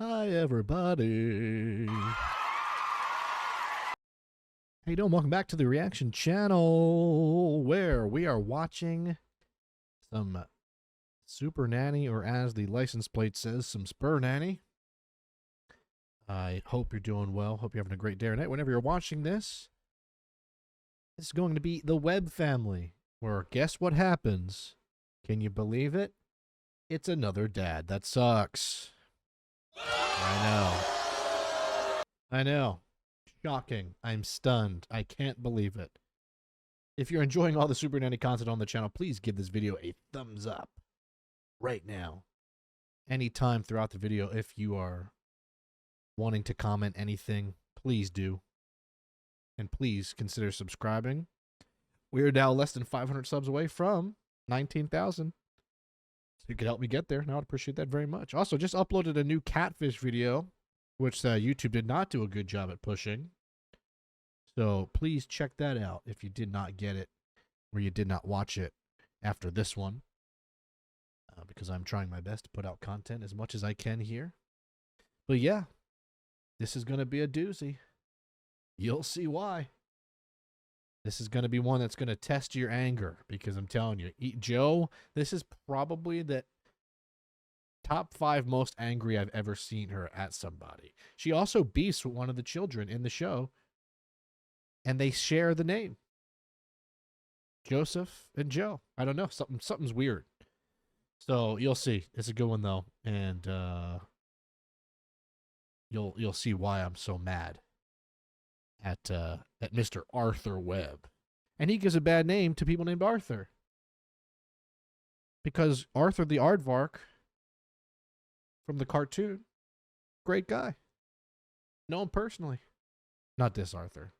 Hi, everybody. How you doing? Welcome back to the Reaction Channel, where we are watching some Supernanny, or as the license plate says, some Spurnanny. I hope you're doing well. Hope you're having a great day or night. Whenever you're watching this, this is going to be the Webb family, where guess what happens? Can you believe it? It's another dad that sucks. I know. Shocking. I'm stunned. I can't believe it. If you're enjoying all the Supernanny content on the channel, please give this video a thumbs up right now. Anytime throughout the video, if you are wanting to comment anything, please do. And please consider subscribing. We are now less than 500 subs away from 19,000. So you could help me get there, and I would appreciate that very much. Also, just uploaded a new catfish video, which YouTube did not do a good job at pushing. So please check that out if you did not get it, or you did not watch it after this one. Because I'm trying my best to put out content as much as I can here. But yeah, this is going to be a doozy. You'll see why. This is going to be one that's going to test your anger, because I'm telling you, Joe, this is probably the top 5 most angry I've ever seen her at somebody. She also beefs with one of the children in the show, and they share the name. Joseph and Joe. I don't know. Something's weird. So you'll see. It's a good one though, and you'll see why I'm so mad at Mr. Arthur Webb. And he gives a bad name to people named Arthur. Because Arthur the Aardvark from the cartoon, great guy. Know him personally. Not this Arthur.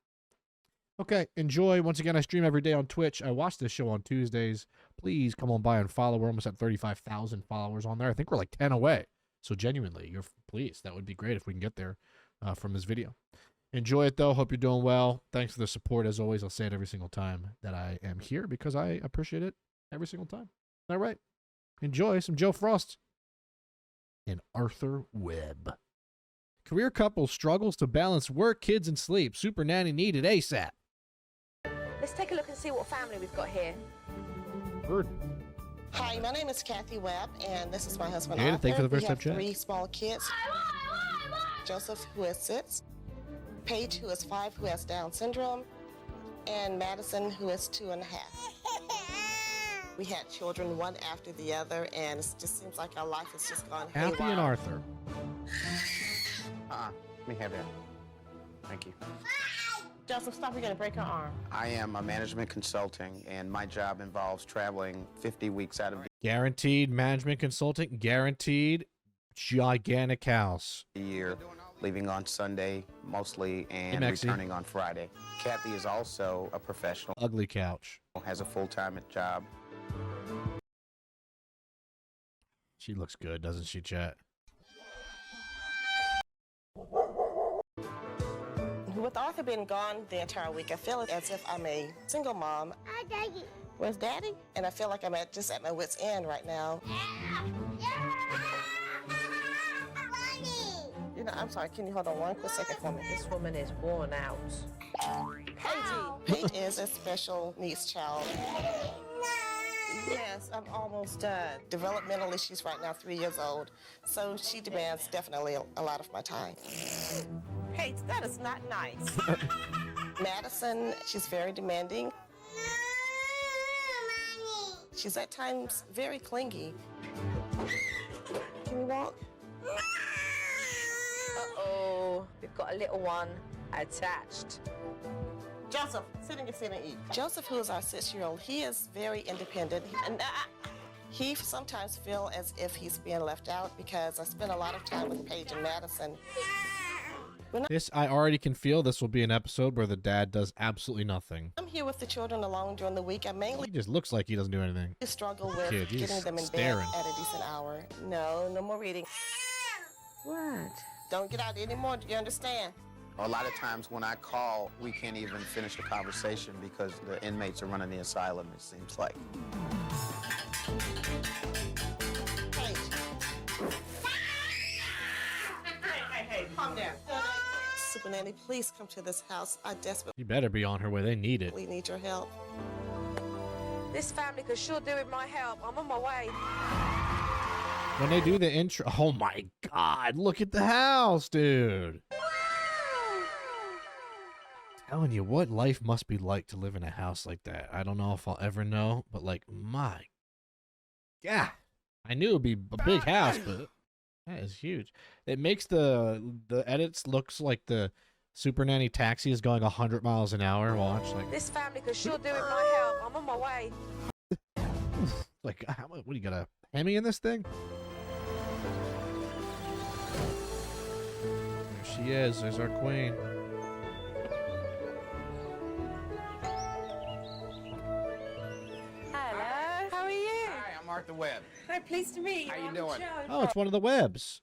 Okay, enjoy. Once again, I stream every day on Twitch. I watch this show on Tuesdays. Please come on by and follow. We're almost at 35,000 followers on there. I think we're like 10 away. So genuinely, please, that would be great if we can get there from this video. Enjoy it, though. Hope you're doing well. Thanks for the support, as always. I'll say it every single time that I am here, because I appreciate it every single time. All right. Enjoy some Joe Frost and Arthur Webb. Career couple struggles to balance work, kids, and sleep. Supernanny needed ASAP. Let's take a look and see what family we've got here. Bird. Hi, my name is Kathy Webb, and this is my husband, Jada, Arthur. thank you for the first we time have chat. 3 small kids. Joseph, who is 6. Paige, who is 5, who has Down syndrome. And Madison, who is 2.5. We had children one after the other, and it just seems like our life has just gone haywire. Kathy and Arthur. Let me have that. Thank you. Joseph, stop, you're going to break her arm. I am a management consulting, and my job involves traveling 50 weeks out of Guaranteed management consulting. Guaranteed gigantic house. the year, leaving on Sunday mostly and Hey, Maxie. returning on Friday. Kathy is also a professional, Ugly couch. has a full-time job. She looks good, doesn't she, chat? With Arthur being gone the entire week, I feel as if I'm a single mom. Hi, Daddy. Where's Daddy? And I feel like I'm just at my wit's end right now. You know, I'm sorry, can you hold on one quick second for me? This woman is worn out. Paige is a special needs child. Yes, I'm almost done. Developmentally, she's right now 3 years old, so she demands definitely a lot of my time. Paige, that is not nice. Madison, she's very demanding. She's at times very clingy. Can you walk? Uh-oh, we've got a little one attached. Joseph, sit in your seat and eat. Joseph, who is our 6-year-old, he is very independent. And he sometimes feels as if he's being left out, because I spend a lot of time with Paige and Madison. This, I already can feel this will be an episode where the dad does absolutely nothing. I'm here with the children alone during the week. I mainly He just looks like he doesn't do anything. struggle with Kid, he's getting them in staring. bed at a decent hour. No more reading. What? Don't get out anymore, do you understand? A lot of times when I call, we can't even finish the conversation because the inmates are running the asylum, it seems like. Paige. calm down. Supernanny, please come to this house. I desperately You better be on her way. They need it. need your help. This family could sure do with my help. I'm on my way. When they do the intro, oh my God, look at the house, dude. Telling you what life must be like to live in a house like that. I don't know if I'll ever know, but like, my God, I knew it'd be a big house, but that is huge. It makes the edits looks like the Supernanny taxi is going 100 miles an hour. Watch, like This family could sure do with my help. I'm on my way. like what do you got, a Hemi in this thing? There she is. There's our queen. Hello. How are you? Hi, I'm Arthur Webb. Hi, pleased to meet you. How you I'm doing? Joe. Oh, it's one of the Webbs.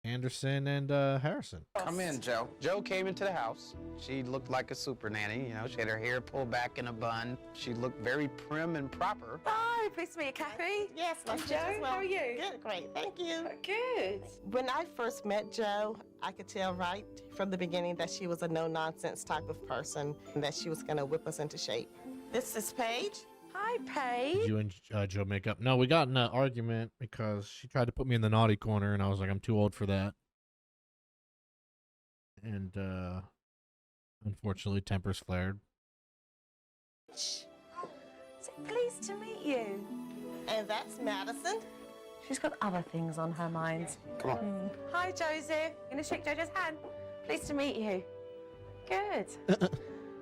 Anderson and Harrison. Come in, Joe. Joe came into the house. She looked like a super nanny. You know, she had her hair pulled back in a bun. She looked very prim and proper. Hi, pleased to meet you, Kathy. Yes, I'm nice to Joe. meet you as well. How are you? Good, great. Thank you. Good. When I first met Joe, I could tell right from the beginning that she was a no-nonsense type of person and that she was going to whip us into shape. This is Paige. Hi, Did Paige. you and Joe make up? No, we got in an argument because she tried to put me in the naughty corner, and I was like, I'm too old for that. And unfortunately, tempers flared. So pleased to meet you. And that's Madison. She's got other things on her mind. Come on. Hi, Joseph. Gonna shake Jojo's hand. Pleased to meet you. Good.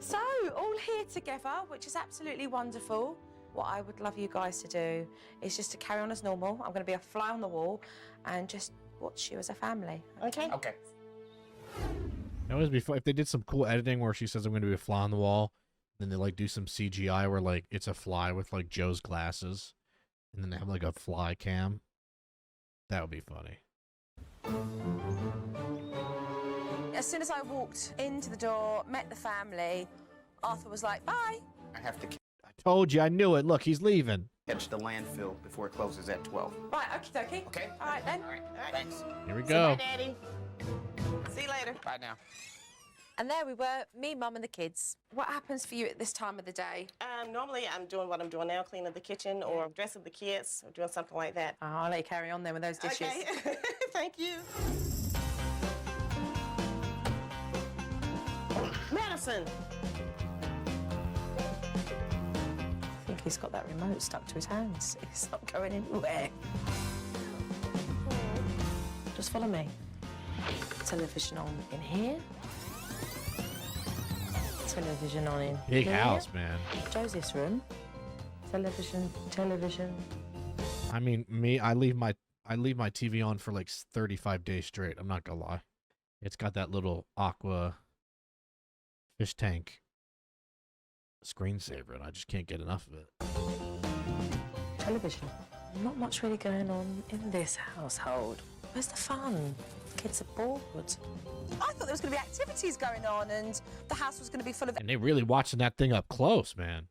So, all here together, which is absolutely wonderful. What I would love you guys to do is just to carry on as normal. I'm going to be a fly on the wall and just watch you as a family. Okay. Okay. That was before. If they did some cool editing where she says I'm going to be a fly on the wall, then they like do some CGI where like it's a fly with like Joe's glasses, and then they have like a fly cam. That would be funny. As soon as I walked into the door, met the family, Arthur was like, bye. I have to I told you, I knew it. Look, he's leaving. catch the landfill before it closes at 12. Right, okie dokie. Okay? All right then. All right. Thanks. Here we Say go. bye, Daddy. See you later. Bye now. And there we were, me, Mum, and the kids. What happens for you at this time of the day? Normally, I'm doing what I'm doing now, cleaning the kitchen or dressing the kids or doing something like that. Oh, I'll let you carry on then with those dishes. Okay. Thank you. Madison. I think he's got that remote stuck to his hands. It's not going anywhere. Just follow me. Television on in here. Television on in Big here. house, man. Joseph's room. Television. I mean, I leave my TV on for like 35 days straight. I'm not gonna lie. It's got that little aqua fish tank screensaver, and I just can't get enough of it. Television. Not much really going on in this household. Where's the fun? Kids are bored. I thought there was going to be activities going on and the house was going to be full of... And they really watching that thing up close, man.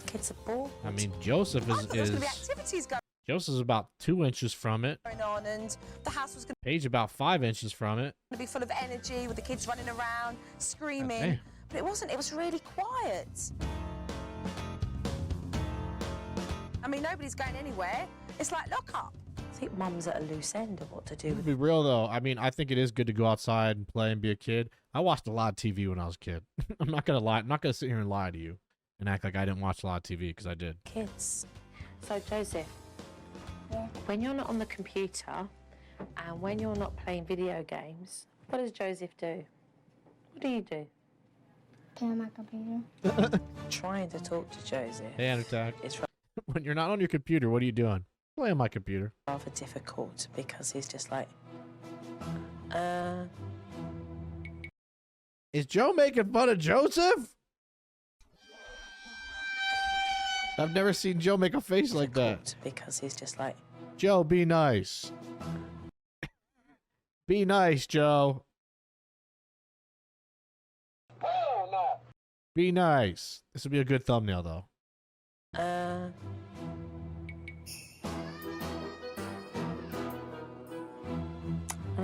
Kids are bored. I mean, Joseph I thought there was going to be is activities Joseph's about 2 inches from it. going on and the house was going Paige about 5 inches from it. to be full of energy with the kids running around, screaming. Okay. But it wasn't. It was really quiet. I mean, nobody's going anywhere. It's like lock up. I think Mum's at a loose end of what to do To with be real though, I mean, I think it is good to go outside and play and be a kid. I watched a lot of TV when I was a kid. I'm not gonna lie. I'm not gonna sit here and lie to you and act like I didn't watch a lot of TV because I did. kids. So, Joseph, when you're not on the computer and when you're not playing video games, what does Joseph do? What do you do? Play on my computer. Trying to talk to Joseph. Hand attack. It's When you're not on your computer, what are you doing? Play on my computer. rather difficult because he's just like, Is Joe making fun of Joseph? I've never seen Joe make a face like that. difficult because he's just like, Joe, be nice. Be nice, Joe. Be nice. This would be a good thumbnail, though.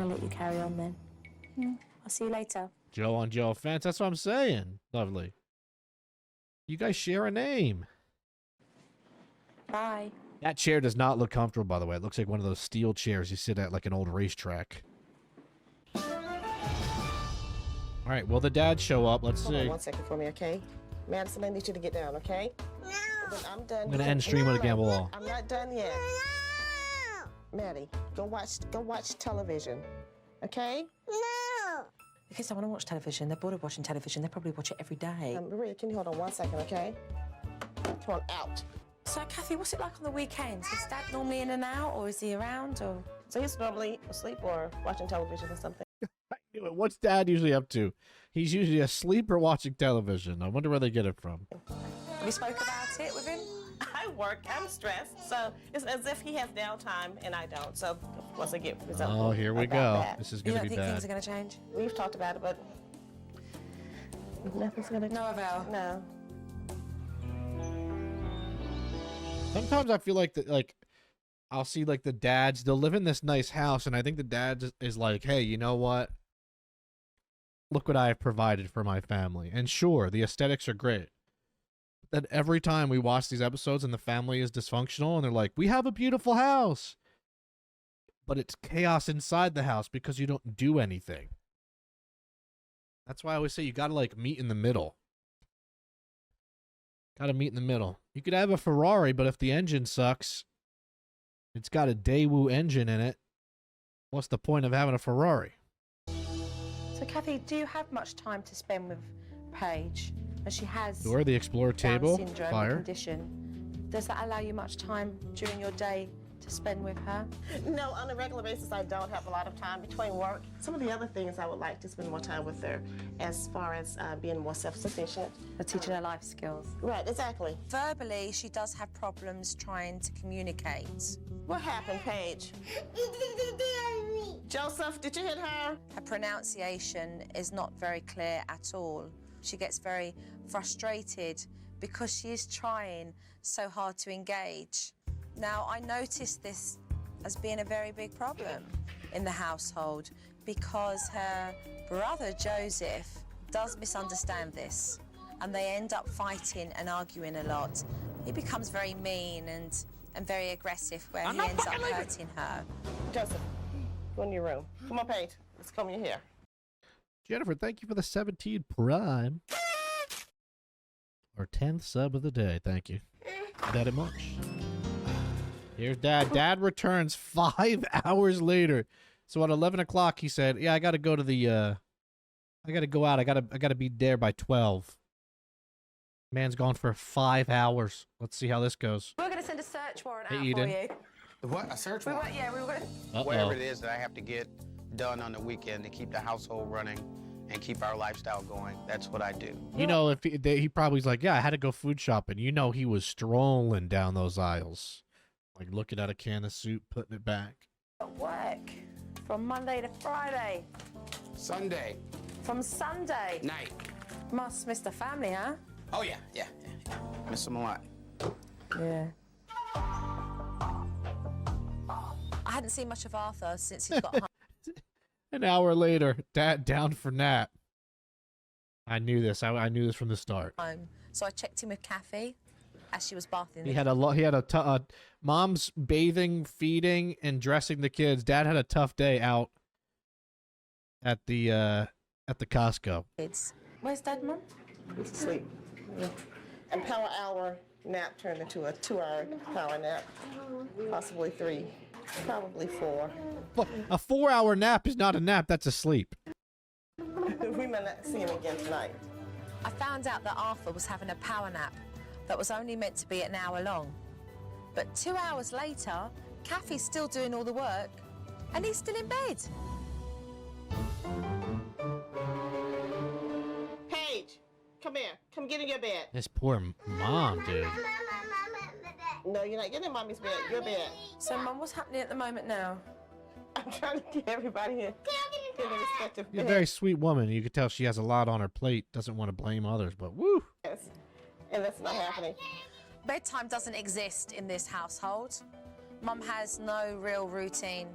let you carry on then. I'll see you later. Joe on Joe offense. That's what I'm saying. Lovely. You guys share a name. Bye. That chair does not look comfortable, by the way. It looks like one of those steel chairs you sit at like an old racetrack. All right, will the dad show up? Let's Hold see. on 1 second for me, okay? Madison, I need you to get down, okay? No. I'm done. I'm gonna end stream with a gamble wall. I'm not done yet. No. Maddie, go watch television, okay? No. Because I want to watch television. They're bored of watching television. They probably watch it every day. Maria, can you hold on 1 second, okay? Come on, out. So, Kathy, what's it like on the weekends? Is Dad normally in and out, or is he around, or...? So he's normally asleep or watching television or something. I knew it. What's Dad usually up to? He's usually asleep or watching television. I wonder where they get it from. Have you spoke about it with him? I work, I'm stressed, so it's as if he has downtime and I don't. So once I get resentful. Oh, here we about go. that. This is You going to don't be think things are bad. going to change? We've talked about it, but nothing's gonna. No avail. No. Sometimes I feel like that, like I'll see like the dads. They'll live in this nice house, and I think the dad is like, "Hey, you know what? Look what I have provided for my family." And sure, the aesthetics are great. But then every time we watch these episodes and the family is dysfunctional, and they're like, "We have a beautiful house," but it's chaos inside the house because you don't do anything. That's why I always say you gotta like meet in the middle. Gotta meet in the middle. You could have a Ferrari, but if the engine sucks, it's got a Daewoo engine in it, what's the point of having a Ferrari? So, Kathy, do you have much time to spend with Paige? And she has Door, the Explorer Down table, syndrome, the fire. condition. Does that allow you much time during your day to spend with her? No, on a regular basis, I don't have a lot of time between work. Some of the other things I would like to spend more time with her as far as being more self-sufficient. Or teaching her life skills? Right, exactly. Verbally, she does have problems trying to communicate. What happened, Paige? Joseph, did you hit her? Her pronunciation is not very clear at all. She gets very frustrated because she is trying so hard to engage. Now, I noticed this as being a very big problem in the household because her brother Joseph does misunderstand this, and they end up fighting and arguing a lot. He becomes very mean and very aggressive, where he ends up hurting her. Joseph, go in your room. Come on, Paige. Let's comb your hair. Jennifer, thank you for the 17 Prime. Our 10th sub of the day. Thank you. That it much. Here's Dad. Dad returns 5 hours later. So at 11 o'clock, he said, "Yeah, I got to go to the, I got to go out. I got to be there by 12. Man's gone for 5 hours. Let's see how this goes. We're going to send a search warrant Hey, out Eden. for you. The what? A search We were, warrant? yeah, we were going to... Whatever Uh-oh. it is that I have to get done on the weekend to keep the household running and keep our lifestyle going, that's what I do. You know, if he probably's like, yeah, I had to go food shopping. You know, he was strolling down those aisles, like looking at a can of soup, putting it back. At work from Monday to Friday, Sunday from Sunday. night. Must miss the family, huh? Oh, yeah. Miss them a lot. Yeah. I hadn't seen much of Arthur since he got home. An hour later, Dad down for nap. I knew this. I knew this from the start. So I checked in with Kathy as she was bathing. He had a mom's bathing, feeding, and dressing the kids. Dad had a tough day out at the Costco. kids. Where's Dad, Mum? He's asleep. Yeah. And power hour nap turned into a 2-hour power nap. Possibly 3. Probably 4. Look, a 4-hour nap is not a nap. That's a sleep. We may not see him again tonight. I found out that Arthur was having a power nap that was only meant to be an hour long. But 2 hours later, Kathy's still doing all the work and he's still in bed. Paige, come here. Come get in your bed. This poor mom, dude. No, you're not getting in mommy's bed. Your bed. So, Mum, what's happening at the moment now? I'm trying to get everybody here. Get their respective She's a beds. very sweet woman. You could tell she has a lot on her plate. Doesn't want to blame others, but woo. And that's not happening. Bedtime doesn't exist in this household. Mum has no real routine.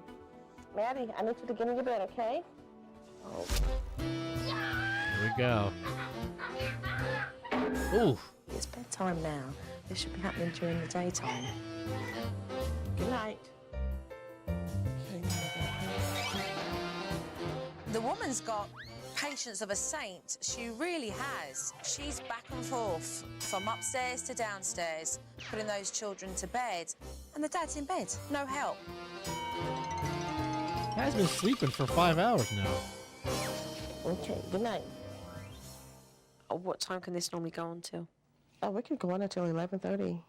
Maddie, I need you to get in your bed, okay? Oh. Here we go. Ooh. It's bedtime now. This should be happening during the daytime. Good night. The woman's got patience of a saint. She really has. She's back and forth from upstairs to downstairs, putting those children to bed. And the dad's in bed. No help. Has been sleeping for 5 hours now. Okay, good night. Oh, what time can this normally go on till? Oh, we can go on until 11:30.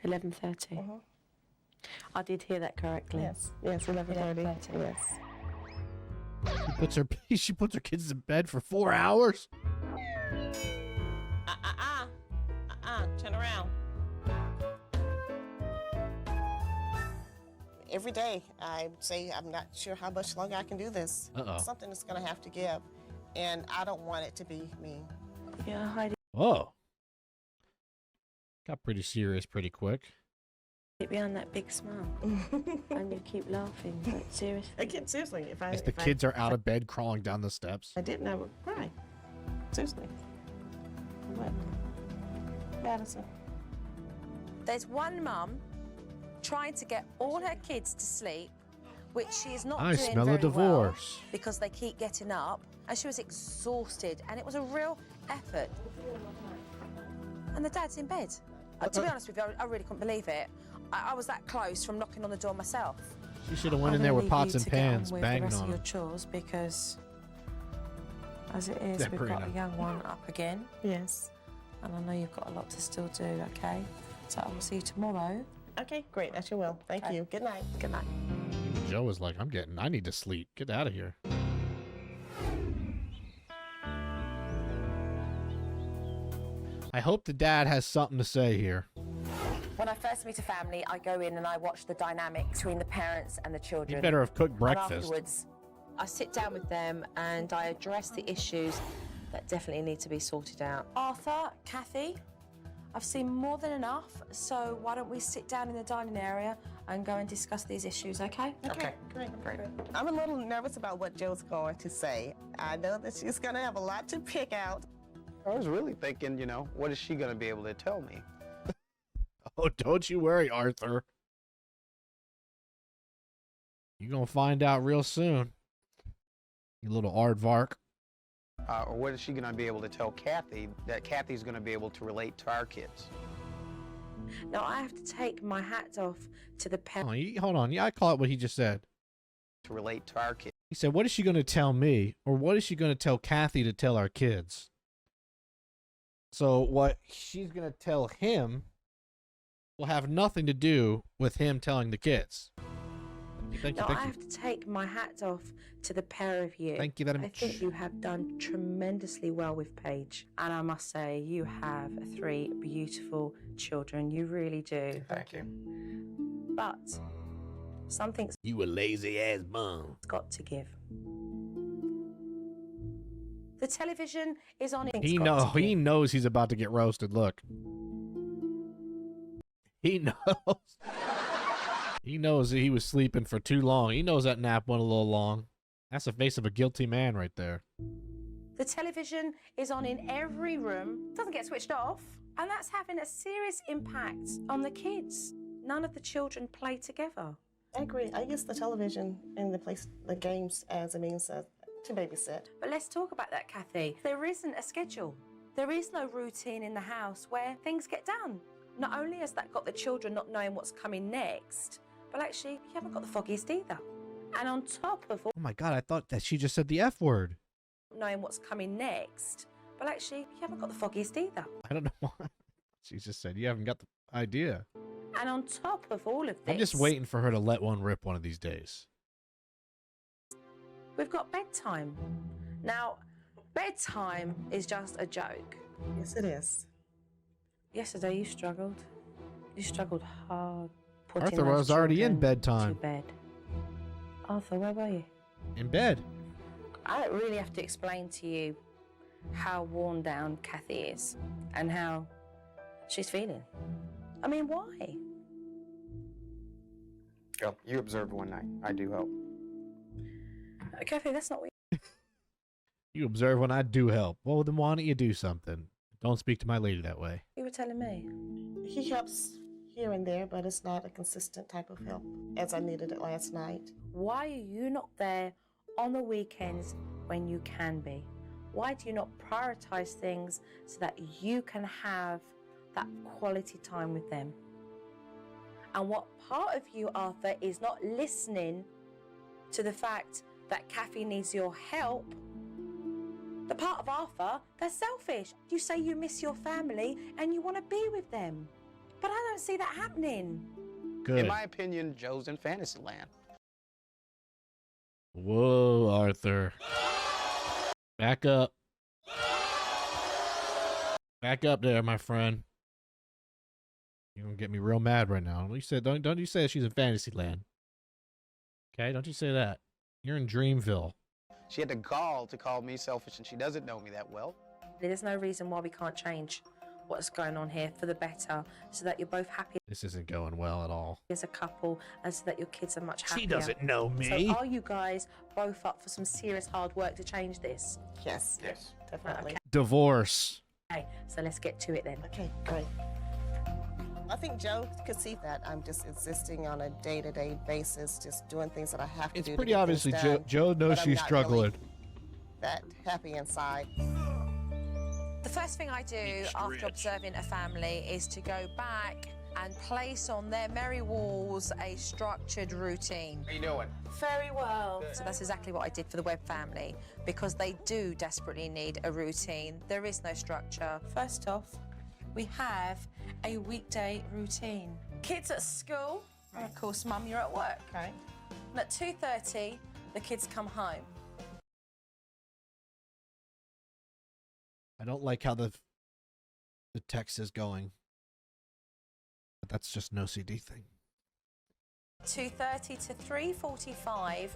11:30. Uh-huh. I did hear that correctly. Yes, 11:30. 11:30. Yes. She puts her kids to bed for 4 hours. Turn around. Every day, I say I'm not sure how much longer I can do this. Uh-oh. Something is going to have to give, and I don't want it to be me. Yeah, Heidi. Whoa. Got pretty serious pretty quick. Keep behind that big smile. And you keep laughing, but seriously. Again, seriously, As the kids are out of bed crawling down the steps. I didn't, I would cry. Seriously. What? Madison. There's one mum trying to get all her kids to sleep, which she is not I doing smell a very divorce. well because they keep getting up, and she was exhausted, and it was a real effort. And the dad's in bed. To be honest with you, I really couldn't believe it. I was that close from knocking on the door myself. She should have went in there with pots and pans banging the rest on of your them. chores, because as it is, They're we've pretty got a nice. young one up again, Yes. and I know you've got a lot to still do. Okay, so I will see you tomorrow. Okay, great. I sure will. Thank Okay. you. Good night. Good night. Joe was like, I need to sleep. Get out of here. I hope the dad has something to say here. When I first meet a family, I go in and I watch the dynamic between the parents and the children. You better have cooked And breakfast. afterwards, I sit down with them and I address the issues that definitely need to be sorted out. Arthur, Kathy, I've seen more than enough, so why don't we sit down in the dining area and go and discuss these issues, okay? Okay, great. I'm a little nervous about what Joe's going to say. I know that she's going to have a lot to pick out. I was really thinking, you know, what is she going to be able to tell me? Oh, don't you worry, Arthur. You're going to find out real soon. You little aardvark. Or what is she going to be able to tell Kathy that Kathy's going to be able to relate to our kids? Now, I have to take my hat off to the parents. Oh, hold on. Yeah, I call it what he just said. To relate to our kids. He said, what is she going to tell me? Or what is she going to tell Kathy to tell our kids? So what she's going to tell him will have nothing to do with him telling the kids. Thank you, Now, thank I you. have to take my hat off to the pair of you. Thank you very I much. think you have done tremendously well with Paige. And I must say, you have 3 beautiful children. You really do. Thank you. But something's You a lazy ass bum. got to give. The television is on. He knows he's about to get roasted. Look. He knows. He knows that he was sleeping for too long. He knows that nap went a little long. That's the face of a guilty man right there. The television is on in every room. Doesn't get switched off. And that's having a serious impact on the kids. None of the children play together. I agree. I use the television and the games as a means to babysit. But let's talk about that, Kathy. There isn't a schedule. There is no routine in the house where things get done. Not only has that got the children not knowing what's coming next, but actually, you haven't got the foggiest either. And on top of all Oh my God, I thought that she just said the F word. knowing what's coming next, but actually, you haven't got the foggiest either. I don't know why. She just said, you haven't got the idea. And on top of all of this, I'm just waiting for her to let one rip one of these days. we've got bedtime. Now, bedtime is just a joke. Yes, it is. Yesterday, you struggled. You struggled hard. putting Arthur those was already in children bedtime. to bed. Arthur, where were you? In bed. I don't really have to explain to you how worn down Kathy is and how she's feeling. I mean, why? Well, you observed one night. I do hope. Kathy, that's not what You observe when I do help. Well, then why don't you do something? Don't speak to my lady that way. you were telling me. He helps here and there, but it's not a consistent type of help as I needed it last night. Why are you not there on the weekends when you can be? Why do you not prioritize things so that you can have that quality time with them? And what part of you, Arthur, is not listening to the fact that Kathy needs your help? The part of Arthur that's selfish. You say you miss your family and you want to be with them. But I don't see that happening. Good. In my opinion, Joe's in fantasy land. Whoa, Arthur. Back up. Back up there, my friend. You're gonna get me real mad right now. You said don't you say she's in fantasy land. Okay, don't you say that. You're in Dreamville. She had the gall to call me selfish, and she doesn't know me that well. There's no reason why we can't change what's going on here for the better so that you're both happy This isn't going well at all. as a couple and so that your kids are much happier. She doesn't know me. So are you guys both up for some serious hard work to change this? Yes. Yes. Definitely. Okay. Divorce. Okay, so let's get to it then. Okay, great. I think Joe could see that I'm just existing on a day-to-day basis, just doing things that I have to It's do. to pretty get obviously things Joe done, knows but I'm she's not struggling. really that happy inside. The first thing I do after observing a family is to go back and place on their merry walls a structured routine. How you doing? Very well. So that's exactly what I did for the Webb family because they do desperately need a routine. There is no structure. First off, we have a weekday routine. Kids at school, and of course, Mum, you're at work. Okay. And at 2:30, the kids come home. I don't like how the text is going. But that's just an OCD thing. 2:30 to 3:45,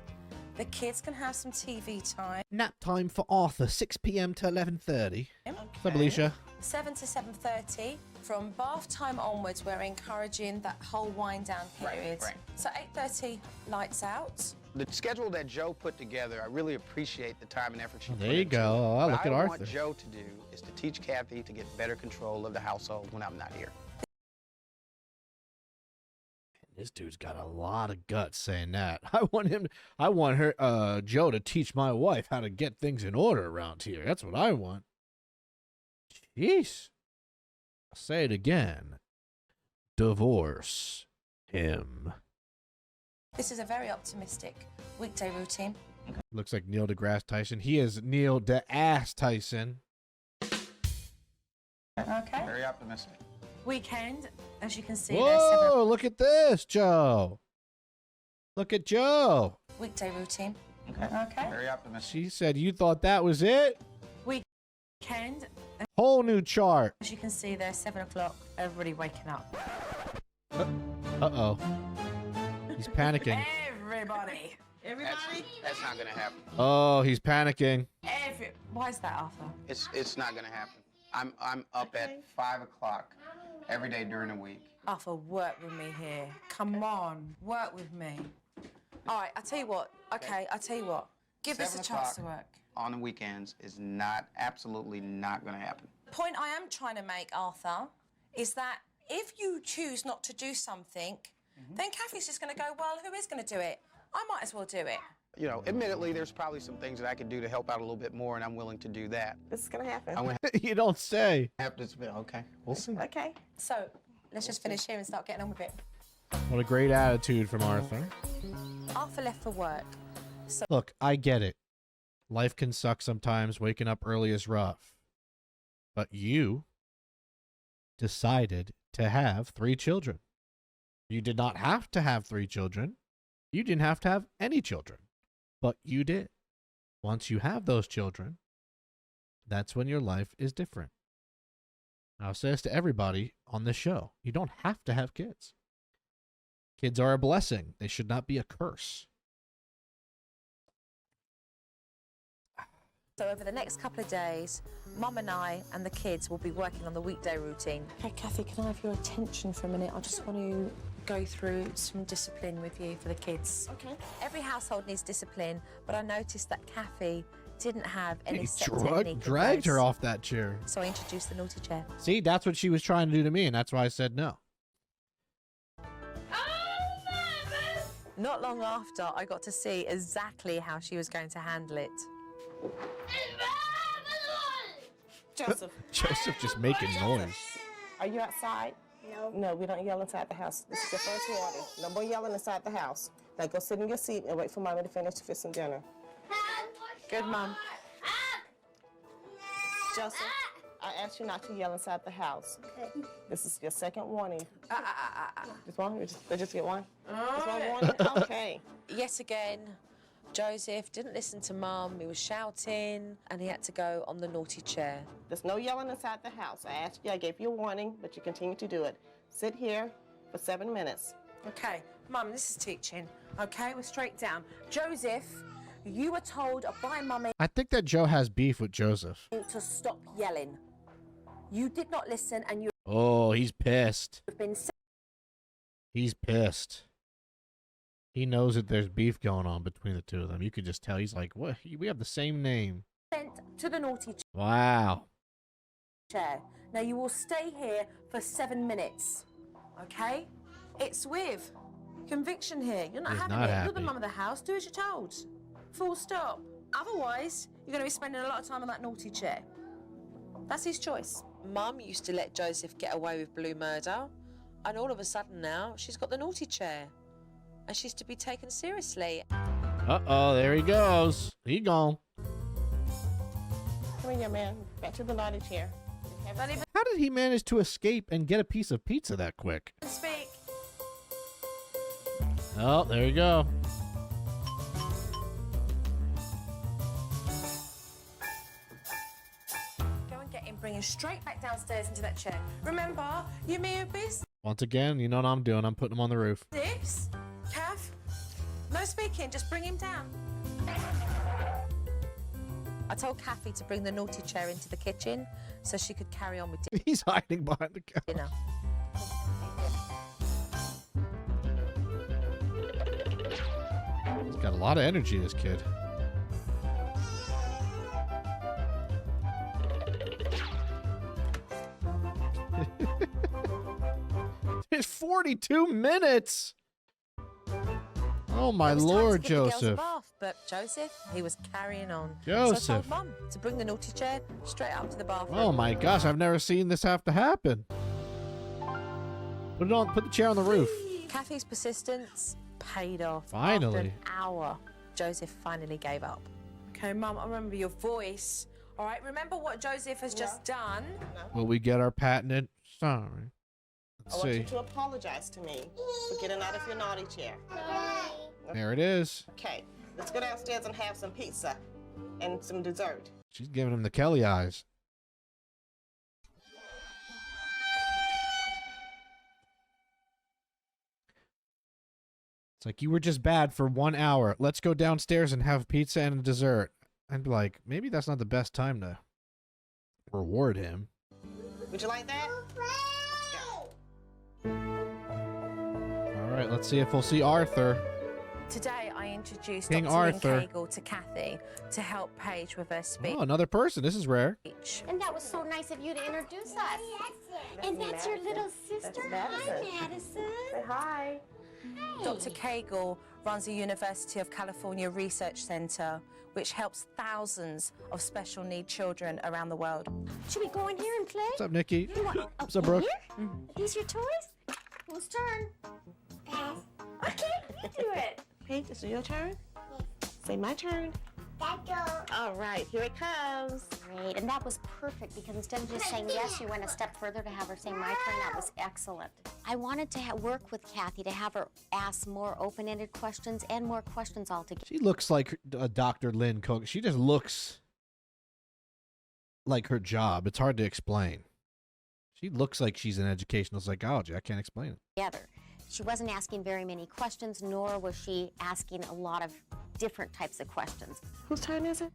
the kids can have some TV time. Nap time for Arthur, 6 p.m. to 11:30. What's up, Alicia? 7 to 7:30. From bath time onwards, we're encouraging that whole wind down period. right. So 8:30, lights out. The schedule that Joe put together, I really appreciate the time and effort she put There you into go. it. Oh, What look at I Arthur. want Joe to do is to teach Kathy to get better control of the household when I'm not here. This dude's got a lot of guts saying that. I want her, Joe to teach my wife how to get things in order around here. That's what I want. Jeez. I'll say it again. Divorce him. This is a very optimistic weekday routine. Looks like Neil deGrasse Tyson. He is Neil deAss Tyson. Okay. Very optimistic. Weekend, as you can see, there's 7 Whoa, look at this, Joe. Look at Joe. weekday routine. Okay. Very optimistic. She said you thought that was it? Weekend, Whole new chart. as you can see, there's 7 o'clock. Everybody waking up. Uh-oh. He's panicking. Everybody. That's not gonna happen. Oh, he's panicking. Why is that, Arthur? It's not gonna happen. I'm up at 5 o'clock every day during the week. Arthur, work with me here. Come on, work with me. All right, I'll tell you what. Okay, I'll tell you what. Give this a 7 chance to o'clock work. on the weekends is absolutely not gonna happen. Point I am trying to make, Arthur, is that if you choose not to do something, then Kathy's just going to go, well, who is going to do it? I might as well do it. You know, admittedly, there's probably some things that I could do to help out a little bit more, and I'm willing to do that. This is gonna happen. I'm gonna You don't say. have to. Okay, we'll see. Okay. So let's just finish here and start getting on with it. What a great attitude from Arthur. Arthur left for work. Look, I get it. Life can suck sometimes. Waking up early is rough. But you decided to have 3 children. You did not have to have 3 children. You didn't have to have any children. But you did. Once you have those children, that's when your life is different. I'll say this to everybody on this show. You don't have to have kids. Kids are a blessing. They should not be a curse. So over the next couple of days, Mum and I and the kids will be working on the weekday routine. Okay, Kathy, can I have your attention for a minute? I just want to go through some discipline with you for the kids. Okay. Every household needs discipline, but I noticed that Kathy didn't have any He set technique in dragged her place. off that chair. So I introduced the naughty chair. See, that's what she was trying to do to me, and that's why I said no. Not long after, I got to see exactly how she was going to handle it. Joseph, Joseph just making noise. are you outside? No. No, we don't yell inside the house. This is your first warning. No more yelling inside the house. Now go sit in your seat and wait for Mommy to finish fixing dinner. Good, Mum. Joseph, I asked you not to yell inside the house. Okay. This is your second warning. Just one? Just get one? Just one warning? Okay. Yet again, Joseph didn't listen to Mum. He was shouting, and he had to go on the naughty chair. There's no yelling inside the house. I asked you, I gave you a warning, but you continue to do it. Sit here for 7 minutes. Okay, Mum, this is teaching. Okay, we're straight down. Joseph, you were told by Mummy I think that Joe has beef with Joseph. to stop yelling. You did not listen, and you Oh, he's pissed. have been He's pissed. He knows that there's beef going on between the two of them. You could just tell. He's like, what? We have the same name. sent to the naughty Wow. chair. Now you will stay here for 7 minutes. Okay? It's with conviction here. You're not He's having not it. You're the happy. mum of the house. Do as you're told. Full stop. Otherwise, you're going to be spending a lot of time on that naughty chair. That's his choice. Mum used to let Joseph get away with blue murder, and all of a sudden now she's got the naughty chair, and she's to be taken seriously. Uh-oh, there he goes. He gone. Come here, young man. Back to the naughty chair. Don't even How did he manage to escape and get a piece of pizza that quick? speak. Oh, there you go. Go and get him. Bring him straight back downstairs into that chair. Remember, you me your business. Once again, you know what I'm doing. I'm putting him on the roof. This, Kath, no speaking, just bring him down. I told Kathy to bring the naughty chair into the kitchen so she could carry on with He's hiding behind the counter. dinner. He's got a lot of energy, this kid. It's 42 minutes. Oh my It was time lord, to give the girls a Joseph. bath, but Joseph, he was carrying on. Joseph. So I told Mum to bring the naughty chair straight up to the bathroom. Oh my gosh, I've never seen this have to happen. Put it on, put the chair on the roof. Kathy's persistence paid off. Finally. After an hour, Joseph finally gave up. Okay, Mum, I remember your voice. All right, remember what Joseph has just done? Will we get our patented? Sorry. I Let's want you see. to apologize to me for getting out of your naughty chair. There it is. Okay, let's go downstairs and have some pizza and some dessert. She's giving him the Kelly eyes. It's like, you were just bad for 1 hour. Let's go downstairs and have pizza and a dessert. I'd be like, maybe that's not the best time to reward him. Would you like that? All right, let's see if we'll see Arthur. Today, I introduced King Dr. Arthur. Lynn Cagle to Kathy to help Paige with her speech. Oh, another person. This is rare. And that was so nice of you to introduce us. And that's your little sister. Madison. Hi, Madison. Say hi. Dr. Cagle runs the University of California Research Center, which helps thousands of special need children around the world. Should we go in here and play? What's up, Nikki? You want, What's up, Brooke? Here? These your toys? Whose turn? Pass. Okay, you do it. Paige, is it your turn? Say my turn. All right, here it comes. Great, and that was perfect because instead of just saying yes, you went a step further to have her say my turn. That was excellent. I wanted to work with Kathy to have her ask more open-ended questions and more questions altogether. She looks like Dr. Lynn Cook. She just looks like her job. It's hard to explain. She looks like she's in educational psychology. I can't explain it. She wasn't asking very many questions, nor was she asking a lot of different types of questions. Whose turn is it?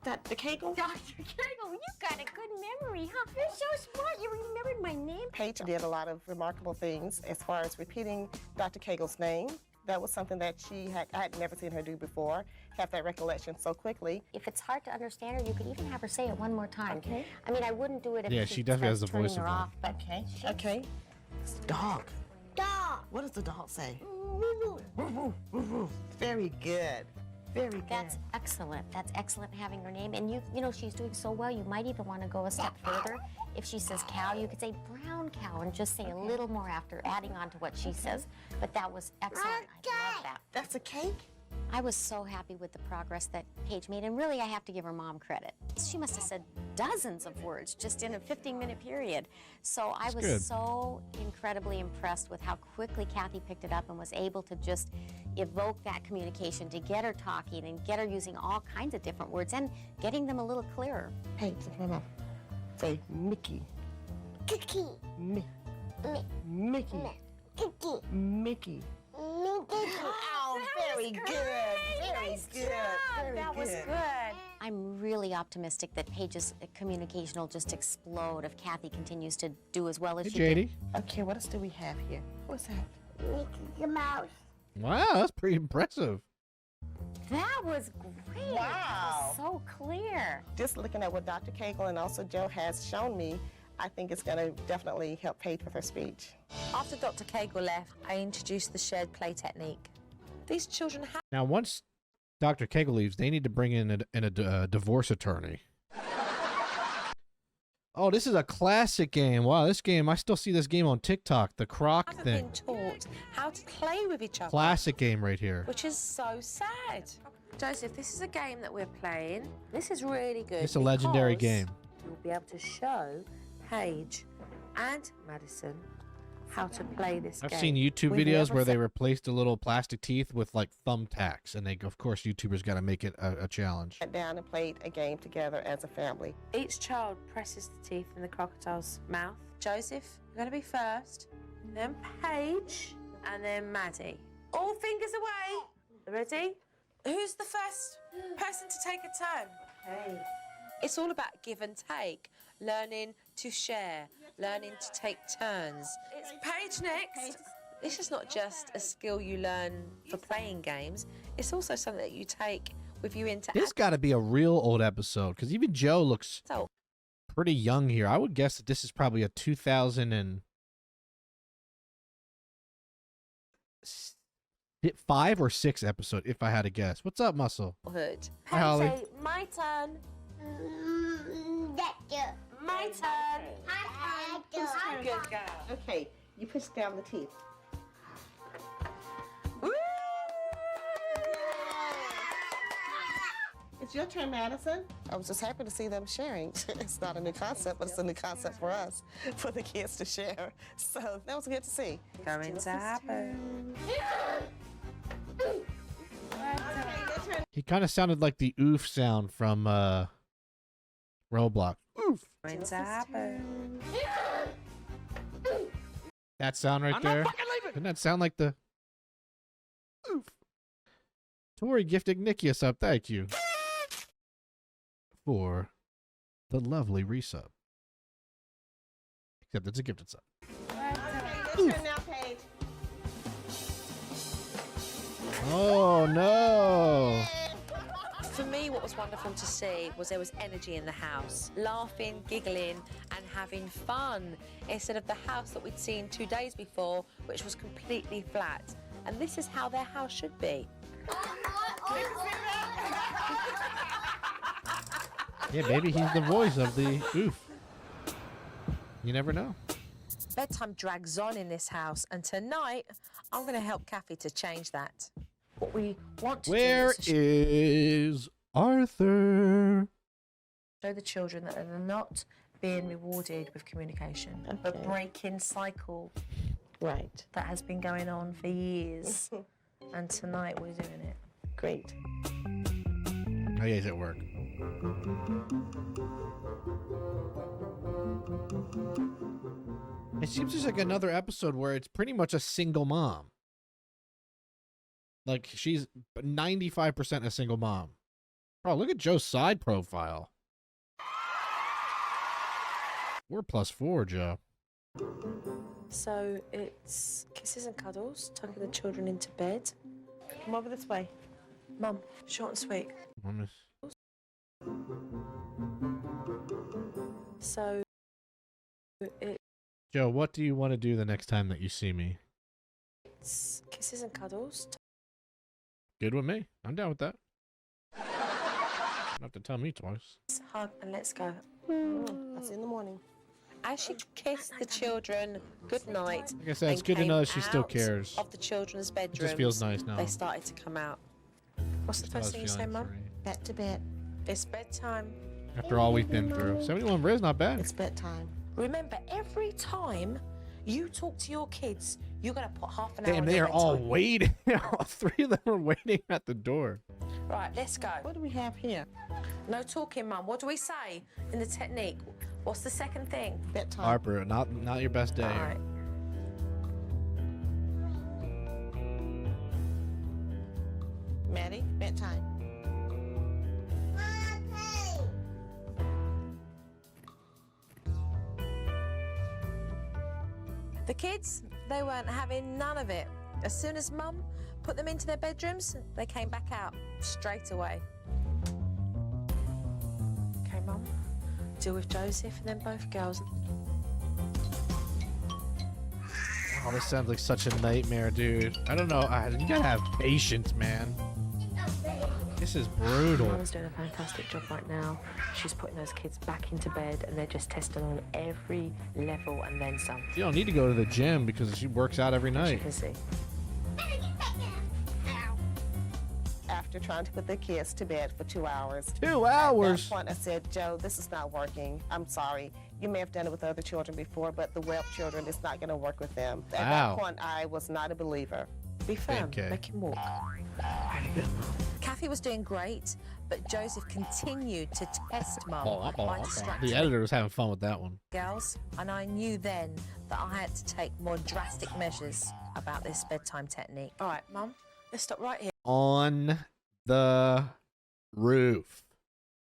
Dr. Cagle? Dr. Cagle, you got a good memory, huh? You're so smart. You remembered my name. Paige did a lot of remarkable things as far as repeating Dr. Cagle's name. That was something that I had never seen her do before, have that recollection so quickly. If it's hard to understand her, you could even have her say it one more time. Okay. I mean, I wouldn't do it if Yeah, she definitely has the starts voice turning of her one. off, but Okay, okay. It's a dog. Dog. What does the dog say? Very good. Very good. That's excellent. That's excellent having her name. And you know, she's doing so well, you might even want to go a step further. If she says cow, you could say brown cow and just say a little more after adding on to what she says. But that was excellent. I love that. That's a cake? I was so happy with the progress that Paige made, and really I have to give her mom credit. She must have said dozens of words just in a 15-minute period. So I was good. so incredibly impressed with how quickly Kathy picked it up and was able to just evoke that communication, to get her talking and get her using all kinds of different words and getting them a little clearer. Hey, say Mickey. Cookie. Mickey. Cookie. Mickey. Oh, very good. Very Nice good. job. Very That was good. good. I'm really optimistic that Paige's communication will just explode if Kathy continues to do as well as Hey, she did. JD. Okay, what else do we have here? What's that? Mickey Mouse. Wow, that's pretty impressive. That was great. Wow. That was so clear. Just looking at what Dr. Cagle and also Joe has shown me, I think it's going to definitely help Paige with her speech. After Dr. Cagle left, I introduced the shared play technique. These children have Now, once Dr. Cagle leaves, they need to bring in a divorce attorney. Oh, this is a classic game. Wow, this game, I still see this game on TikTok, the croc haven't thing. been taught how to play with each other. Classic game right here. Which is so sad. Joseph, this is a game that we're playing. This is really good. It's a legendary because game. You'll be able to show Paige and Madison how to play this I've game. seen YouTube We've videos never where they said- replaced the little plastic teeth with like thumbtacks, and they, of course, YouTubers got to make it a challenge. Sat down and played a game together as a family. Each child presses the teeth in the crocodile's mouth. Joseph, you're going to be first, then Paige, and then Maddie. All fingers away. Ready? Who's the first person to take a turn? Hey. It's all about give and take, learning to share, learning to take turns. It's Paige next. This is not just a skill you learn for playing games. It's also something that you take with you into This got to be a real old episode, because even Joe looks adult. pretty young here. I would guess that this is probably a 2005 or 6 episode, if I had to guess. What's up, Muscle? Hood. Hi, Holly. Say, my turn. My turn. Good girl. Okay, you push down the teeth. Woo! It's your turn, Madison. I was just happy to see them sharing. It's not a new concept, but it's a new concept for us, for the kids to share. So that was good to see. Going to happen. He kind of sounded like the oof sound from Roblox. Oof. Going to happen. That sound right there. Didn't that sound like the oof? Tori gifted Nikki a sub. Thank you for the lovely resub. Except it's a gifted sub. Your turn now, Paige. Oh no! For me, what was wonderful to see was there was energy in the house, laughing, giggling, and having fun, instead of the house that we'd seen 2 days before, which was completely flat. And this is how their house should be. Yeah, maybe he's the voice of the oof. You never know. Bedtime drags on in this house, and tonight I'm going to help Kathy to change that. What we want to Where do is Arthur? show the children that they're not being rewarded with communication, but Okay. breaking cycle Right. that has been going on for years. And tonight we're doing it. Great. Oh yeah, he's at work. It seems just like another episode where it's pretty much a single mom. Like she's 95% a single mom. Oh, look at Joe's side profile. 4+4, Joe. So it's kisses and cuddles, tucking the children into bed. Come over this way. Mum, short and sweet. So it's Joe, what do you want to do the next time that you see me? kisses and cuddles. Good with me. I'm down with that. You don't have to tell me twice. Hug and let's go. I'll see you in the morning. As she kissed the children good night, Like I said, it's and good to came know that she still out cares. of the children's It bedrooms, just feels nice now. they started to come out. What's the first thing you say, Mum? Back to bed. It's bedtime. After all we've been through. 71 Riz, not bad. It's bedtime. Remember, every time you talk to your kids, you're going to put half an hour Damn, on they their are all bedtime. waiting. All 3 of them are waiting at the door. Right, let's go. What do we have here? No talking, Mum. What do we say in the technique? What's the second thing? Bedtime. Harper, not your best day. All right. Maddie, bedtime. The kids, they weren't having none of it. As soon as Mum put them into their bedrooms, they came back out straight away. Okay, Mum, deal with Joseph and then both girls. Oh, this sounds like such a nightmare, dude. I don't know. You gotta have patience, man. This is brutal. Mum's doing a fantastic job right now. She's putting those kids back into bed and they're just testing on every level and then some. You don't need to go to the gym because she works out every As you night. can see. After trying to put the kids to bed for 2 hours. 2 At hours. that point, I said, Joe, this is not working. I'm sorry. You may have done it with other children before, but the Webb children, it's not going to work with them. At Wow. that point, I was not a believer. Be firm, Okay. make him walk. Kathy was doing great, but Joseph continued to test Mum by distracting The editor was having fun with that one. girls, and I knew then that I had to take more drastic measures about this bedtime technique. All right, Mum, let's stop right here. On the roof.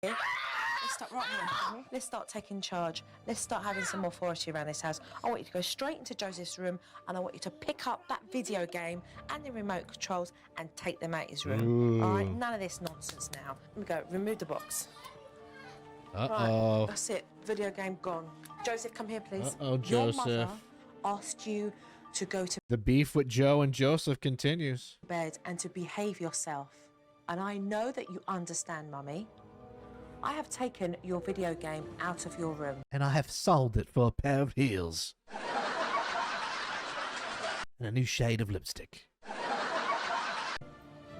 Let's stop right here. Let's start taking charge. Let's start having some authority around this house. I want you to go straight into Joseph's room, and I want you to pick up that video game and the remote controls and take them out his room. All right, none of this nonsense now. Let me go. Remove the box. Uh-oh. Right, that's it. Video game gone. Joseph, come here, please. Uh-oh, Your Joseph. mother asked you to go to The beef with Joe and Joseph continues. bed and to behave yourself. And I know that you understand, Mummy. I have taken your video game out of your room. And I have sold it for a pair of heels. And a new shade of lipstick.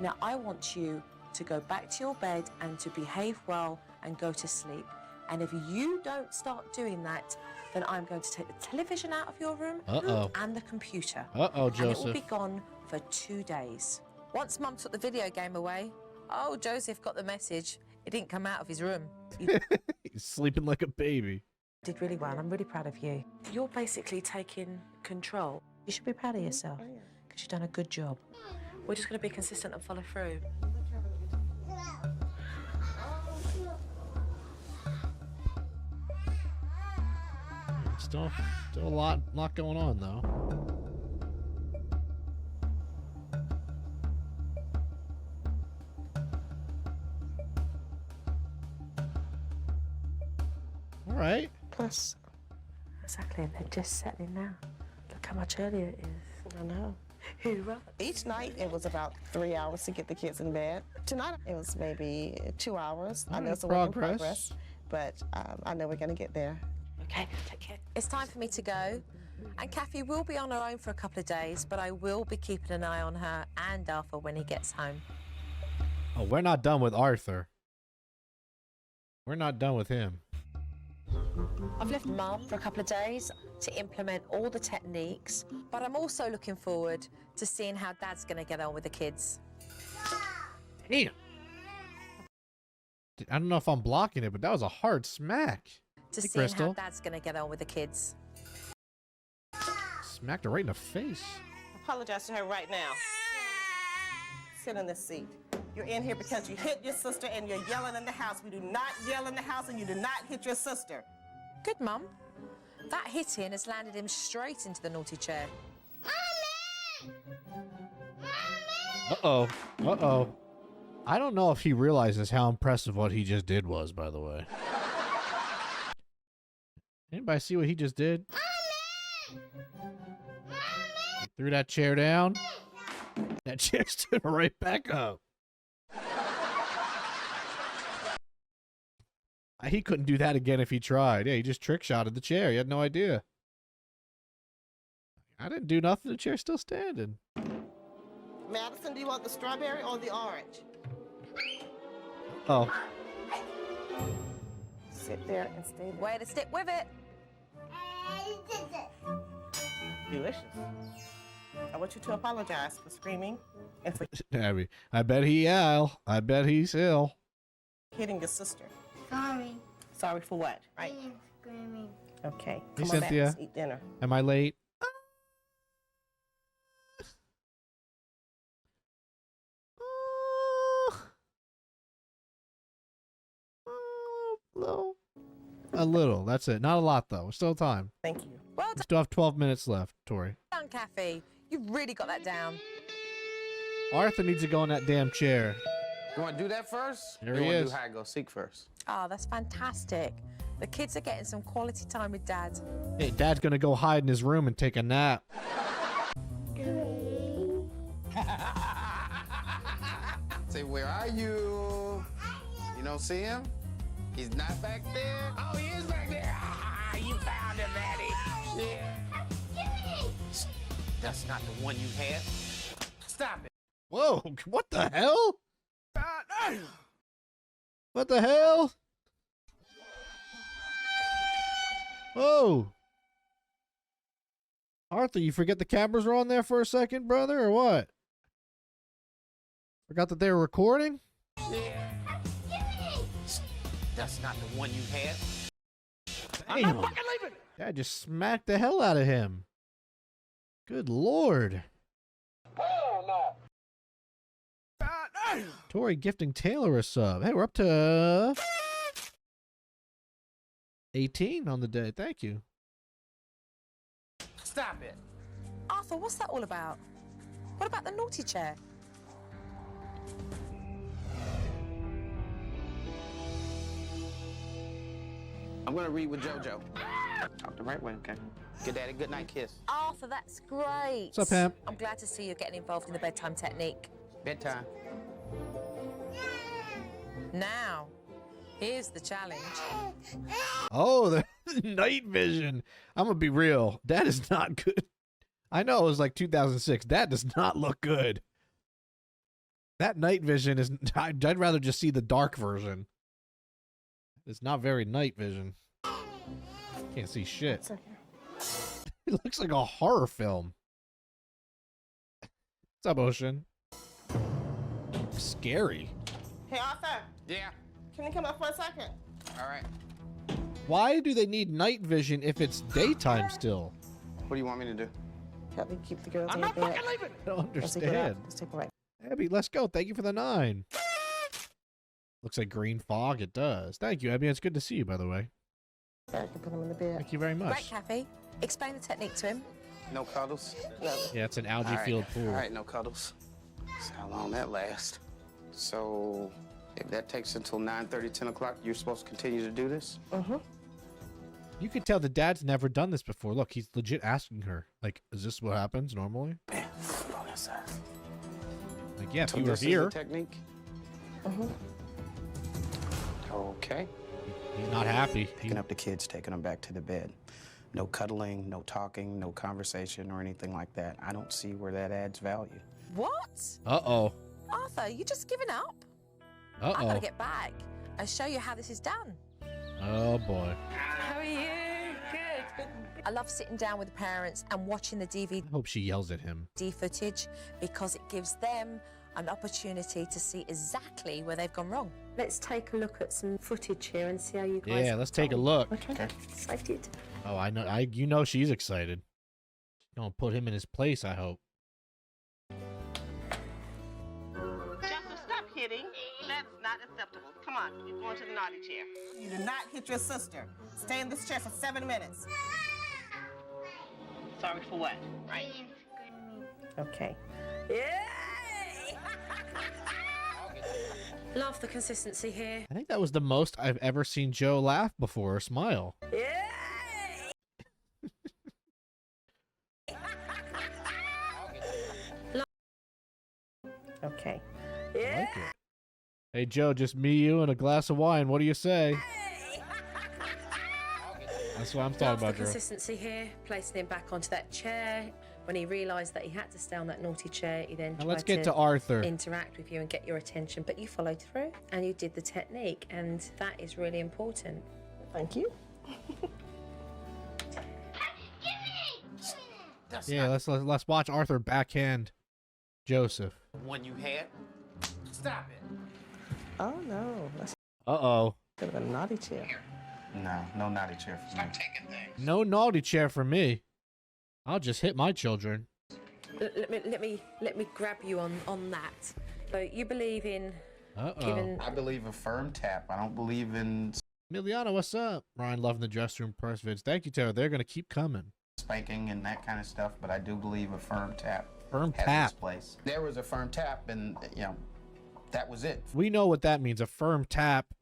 Now, I want you to go back to your bed and to behave well and go to sleep. And if you don't start doing that, then I'm going to take the television out of your room Uh-oh. and the computer. Uh-oh, And it will Joseph. be gone for 2 days. Once Mum took the video game away, oh, Joseph got the message. It didn't come out of his room. You He's sleeping like a baby. did really well. I'm really proud of you. You're basically taking control. You should be proud of yourself because you've done a good job. We're just going to be consistent and follow through. Still a lot going on though. All right. Plus, Exactly, and they're just settling now. Look how much earlier it is. I know. Hoorah. Each night, it was about 3 hours to get the kids in bed. Tonight, it was maybe 2 hours. I know it's a work in progress, but I know we're going to get there. Okay, take care. It's time for me to go. And Kathy will be on her own for a couple of days, but I will be keeping an eye on her and Arthur when he gets home. Oh, we're not done with Arthur. We're not done with him. I've left Mum for a couple of days to implement all the techniques, but I'm also looking forward to seeing how Dad's going to get on with the kids. Damn. I don't know if I'm blocking it, but that was a hard smack. To Hey, seeing Crystal. how Dad's going to get on with the kids. Smacked her right in the face. Apologize to her right now. Sit in this seat. You're in here because you hit your sister and you're yelling in the house. We do not yell in the house and you do not hit your sister. Good, Mum. That hitting has landed him straight into the naughty chair. Uh-oh. Uh-oh. I don't know if he realizes how impressive what he just did was, by the way. Anybody see what he just did? He threw that chair down. That chair stood right back up. He couldn't do that again if he tried. Yeah, he just trick-shotted the chair. He had no idea. I didn't do nothing. The chair's still standing. Madison, do you want the strawberry or the orange? Oh. Sit there and stay there. Way to stick with it. Delicious. I want you to apologize for screaming and for Abby, I bet he's ill. hitting your sister. Sorry. Sorry for what? Right? I'm screaming. Okay. Hey, Come on back. Cynthia. Let's eat dinner. Am I late? A little. That's it. Not a lot, though. Still time. Thank you. Well We still have 12 minutes left, Tori. done, Kathy. You've really got that down. Arthur needs to go in that damn chair. You want to do that first? There Or he you wanna is. do hide go seek first? Oh, that's fantastic. The kids are getting some quality time with Dad. Hey, Dad's gonna go hide in his room and take a nap. Say, where are you? You don't see him? He's not back there? Oh, he is back there. Ah, you found him, Daddy. Yeah. That's not the one you had. Stop it. Whoa, what the hell? What the hell? Whoa. Arthur, you forget the cameras were on there for a second, brother, or what? Forgot that they were recording? Yeah. That's not the one you had. Damn. I'm not fucking leaving. Dad just smacked the hell out of him. Good lord. Tori gifting Taylor a sub. Hey, we're up to 18 on the day. Thank you. Stop it. Arthur, what's that all about? What about the naughty chair? I'm gonna read with JoJo. Talk the right way, okay? Give Daddy a good night kiss. Arthur, that's great. What's up, Pam? I'm glad to see you're getting involved in the bedtime technique. Bedtime. Now, here's the challenge. Oh, the night vision. I'm going to be real. That is not good. I know it was like 2006. That does not look good. That night vision is... I'd rather just see the dark version. It's not very night vision. Can't see shit. It looks like a horror film. What's up, Ocean? Scary. Hey, Arthur. Yeah. Can you come up for a second? All right. Why do they need night vision if it's daytime still? What do you want me to do? Help me keep the girls I'm in not your bed. fucking leaving. I don't Let's take her out. understand. Let's take her right. Abby, let's go. Thank you for the 9. Looks like green fog. It does. Thank you, Abby. It's good to see you, by the way. I can put him in the bed. Thank you very much. Right, Kathy. Explain the technique to him. No cuddles? No. Yeah, it's an algae All right. field pool. All right, no cuddles. That's how long that lasts. So, if that takes until 9:30, 10 o'clock, you're supposed to continue to do this? Mm-hmm. You can tell the dad's never done this before. Look, he's legit asking her, like, is this what happens normally? Man, go inside. Like, yeah, if So you were this is here, the technique? Mm-hmm. Okay. he's not happy. He, Picking up the kids, taking them back to the bed. No cuddling, no talking, no conversation or anything like that. I don't see where that adds value. What? uh-oh. Arthur, you just given up? I gotta Uh-oh. get back and show you how this is done. Oh, boy. How are you? Good. I love sitting down with the parents and watching the DVD I hope she yells at him. footage because it gives them an opportunity to see exactly where they've gone wrong. Let's take a look at some footage here and see how you guys. Yeah, let's take a look. Okay. Excited. Oh, I know. You know she's excited. She's gonna put him in his place, I hope. Joseph, stop hitting. That is not acceptable. Come on, you're going to the naughty chair. You do not hit your sister. Stay in this chair for 7 minutes. Sorry for what? Right. Okay. Yay! Love the consistency here. I think that was the most I've ever seen Joe laugh before or smile. Yay! Okay. I like it. Hey Joe, just me, you, and a glass of wine. What do you say? That's what I'm talking Love about, the Joe. consistency here. Placing him back onto that chair. When he realised that he had to stay on that naughty chair, he then Now tried let's get to Arthur. interact with you and get your attention, but you followed through and you did the technique, and that is really important. Thank you. Yeah, let's watch Arthur backhand Joseph. When you had, stop it. Oh, no. That's Uh-oh. a naughty chair. No, no naughty chair for me. Stop taking things. No naughty chair for me. I'll just hit my children. Let me grab you on that. So you believe in Uh-oh. giving... I believe a firm tap. I don't believe in Emiliano, what's up? Ryan loving the dress room press vids. Thank you, Taylor. They're going to keep coming. spanking and that kind of stuff, but I do believe a firm tap Firm has tap. its place. There was a firm tap, and you know, that was it. We know what that means. A firm tap,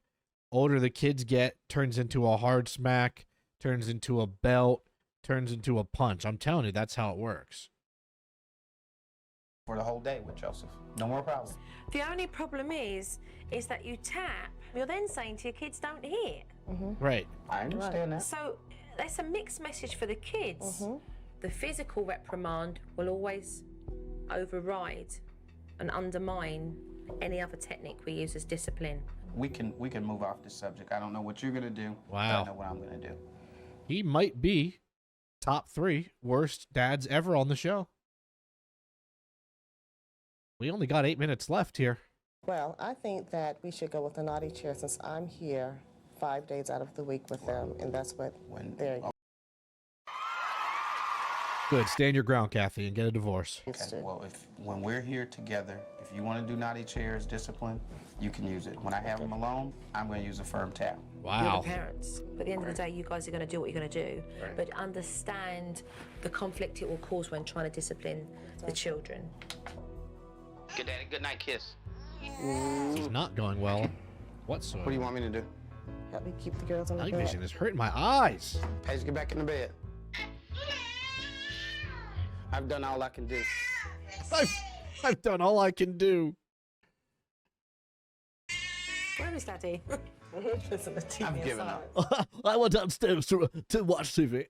older the kids get, turns into a hard smack, turns into a belt, turns into a punch. I'm telling you, that's how it works. For the whole day with Joseph. No more problem. The only problem is that you tap, you're then saying to your kids, don't hit. Right. I understand that. So that's a mixed message for the kids. The physical reprimand will always override and undermine any other technique we use as discipline. We can move off this subject. I don't know what you're gonna do. But Wow. I know what I'm gonna do. He might be top 3 worst dads ever on the show. We only got 8 minutes left here. Well, I think that we should go with the naughty chair since I'm here 5 days out of the week with them, and that's what they're Good. Stand your ground, Kathy, and get a divorce. used Okay. to. Well, when we're here together, if you want to do naughty chairs, discipline, you can use it. When I have them alone, I'm going to use a firm tap. You're Wow. the parents. But at the end of the day, you guys are going to do what you're going to do. Right. But understand the conflict it will cause when trying to discipline the children. Good daddy, good night kiss. It's not going well whatsoever. What do you want me to do? Help me keep the girls on the Night bed. vision is hurting my eyes. Paige, get back in the bed. I've done all I can do. I've done all I can do. Where is Daddy? Listen to TV I'm in giving up. silence. I went downstairs to watch TV.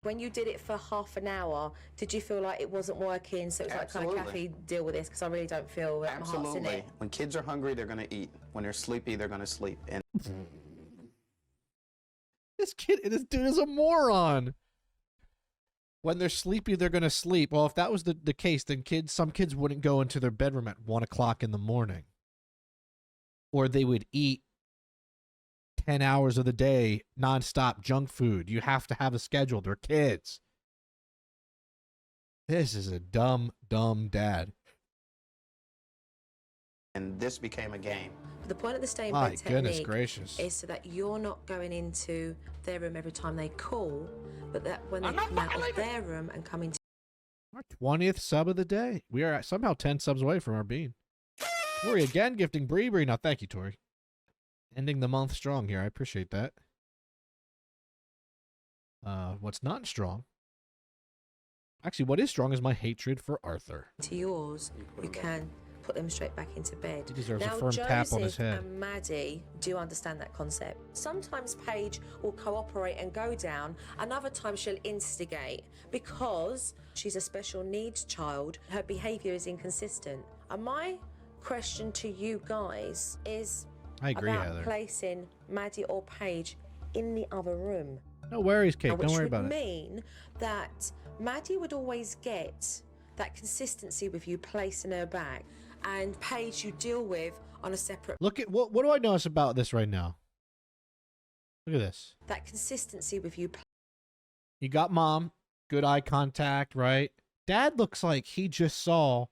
When you did it for half an hour, did you feel like it wasn't working? So it's like, kind of, Absolutely. Kathy, deal with this because I really don't feel that my heart's in Absolutely. it. When kids are hungry, they're going to eat. When they're sleepy, they're going to sleep. And This dude is a moron. When they're sleepy, they're gonna sleep. Well, if that was the case, then some kids wouldn't go into their bedroom at 1 o'clock in the morning. Or they would eat 10 hours of the day, nonstop junk food. You have to have a schedule. They're kids. This is a dumb dad. this became a game. But the point of the stay in My bed goodness technique gracious. is so that you're not going into their room every time they call, but that when they come out of their room and come into Our 20th sub of the day. We are somehow 10 subs away from our bean. Tori again gifting Bree. Now, thank you, Tori. Ending the month strong here. I appreciate that. What's not strong? Actually, what is strong is my hatred for Arthur. yours, you can put them straight back into bed. He deserves a Now, firm Joseph tap on his head. and Maddie do understand that concept. Sometimes Paige will cooperate and go down, and other times she'll instigate because she's a special needs child. Her behaviour is inconsistent. And my question to you guys is I agree, about Heather. placing Maddie or Paige in the other room. No worries, Kate. Don't Which worry would about it. mean that Maddie would always get that consistency with you placing her back, and Paige you deal with on a separate. Look at what do I notice about this right now? Look at this. That consistency with you. You got mom, good eye contact, right? Dad looks like he just saw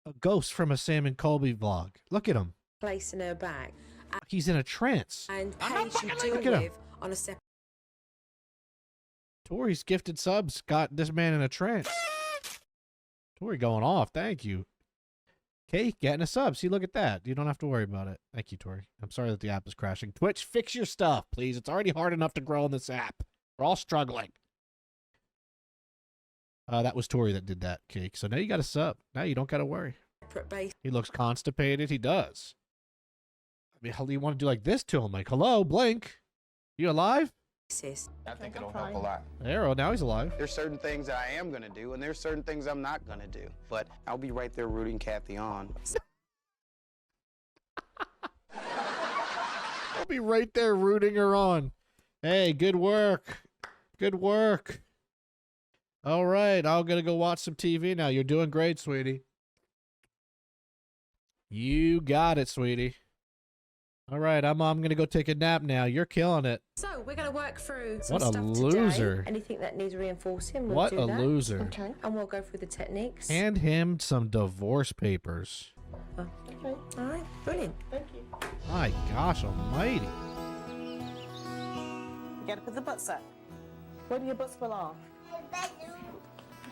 a ghost from a Sam and Colby vlog. Look at him. Place in her bag. He's in a trance. And Paige you deal Look at him. with on a separate. Tori's gifted subs got this man in a trance. Tori going off. Thank you. Cake getting a sub. See, look at that. You don't have to worry about it. Thank you, Tori. I'm sorry that the app is crashing. Twitch, fix your stuff, please. It's already hard enough to grow on this app. We're all struggling. That was Tori that did that, Cake. So now you got a sub. Now you don't got to worry. Base. He looks constipated. He does. I mean, how do you want to do like this to him? Like, hello, Blink. You alive? I think it'll help a lot. Arrow, now he's alive. There's certain things that I am going to do, and there's certain things I'm not going to do. But I'll be right there rooting Kathy on. I'll be right there rooting her on. Hey, good work. Good work. All right, I'm going to go watch some TV now. You're doing great, sweetie. You got it, sweetie. All right, I'm going to go take a nap now. You're killing it. So we're going to work through some What a stuff loser. today. Anything that needs reinforcing, we'll What do a that. loser. Okay. And we'll go through the techniques. Hand him some divorce papers. Oh, okay. All right, brilliant. Thank you. My gosh almighty. You gotta put the butts up. Where do your butts belong?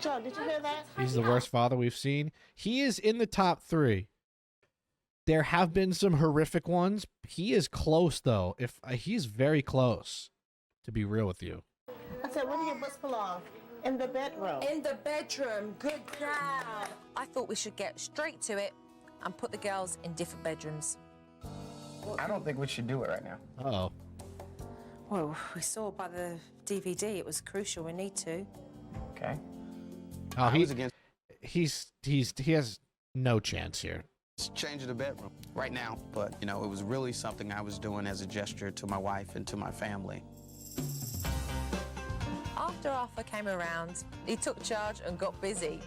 Joe, did you hear that? He's the worst father we've seen. He is in the top 3. There have been some horrific ones. He is close, though. If he's very close, to be real with you. I said, where do your butts belong? In the bedroom. In the bedroom. Good girl. I thought we should get straight to it and put the girls in different bedrooms. I don't think we should do it right now. Uh-oh. Well, we saw by the DVD it was crucial. We need to. Okay. Oh, I was against he has no chance here. changing the bedroom right now. But, you know, it was really something I was doing as a gesture to my wife and to my family. After Arthur came around, he took charge and got busy.